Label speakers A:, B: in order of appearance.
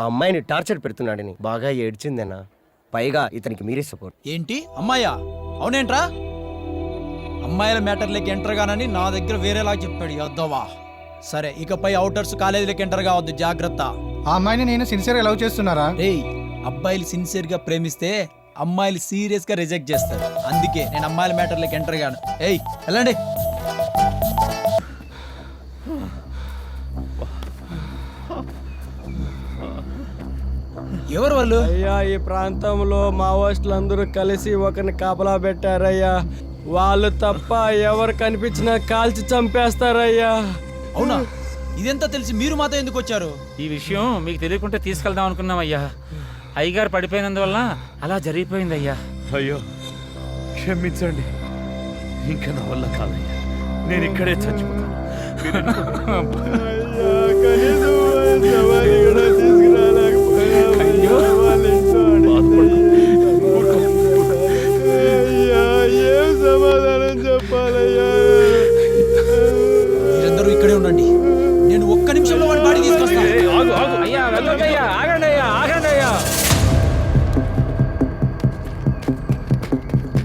A: ఆ అమ్మాయిని టార్చర్ పెడుతున్నాడని బాగా ఏడ్చిందన్నా. పైగా ఇతనికి మీరే సపోర్ట్.
B: ఏంటి అమ్మాయా? అవునేంట్రా? అమ్మాయిల మ్యాటర్లోకి ఎంటర్ గానని నా దగ్గర వేరేలా చెప్పాడు యద్దవా. సరే, ఇకపై అవుటర్స్ కాలేజీలోకి ఎంటర్ కావద్దు, జాగ్రత్త.
C: ఆ అమ్మాయిని నేను సిన్సియర్గా లవ్ చేస్తున్నారా?
B: రేయ్, అబ్బాయిలు సిన్సియర్ గా ప్రేమిస్తే అమ్మాయిలు సీరియస్ గా రిజెక్ట్ చేస్తారు. అందుకే నేను అమ్మాయిల మ్యాటర్లోకి ఎంటర్ గాను. ఏయ్ వెళ్ళండి. ఎవరు వాళ్ళు?
D: అయ్యా, ఈ ప్రాంతంలో మావోయిస్టులు అందరూ కలిసి ఒకరిని కాపలా పెట్టారయ్యా. వాళ్ళు తప్ప ఎవరు కనిపించినా కాల్చి చంపేస్తారయ్యా.
B: అవునా? ఇదెంత తెలిసి మీరు మాతో ఎందుకు వచ్చారు?
E: ఈ విషయం మీకు తెలియకుంటే తీసుకెళ్దాం అనుకున్నామయ్యా. అయ్యగారు పడిపోయినందువల్ల అలా జరిగిపోయిందయ్యా.
F: అయ్యో క్షమించండి, ఇంకా నా వల్ల కాదయ్యా, నేను ఇక్కడే చచ్చిపోతాను.
D: సమాధానం చెప్పాలయ్యా.
B: మీరందరూ ఇక్కడే ఉండండి, నేను ఒక్క నిమిషంలో వాడి బాడీ తీసుకొస్తాను.
E: అయ్యా వెళ్ళండి అయ్యా, ఆగండి అయ్యా, ఆగండి అయ్యా.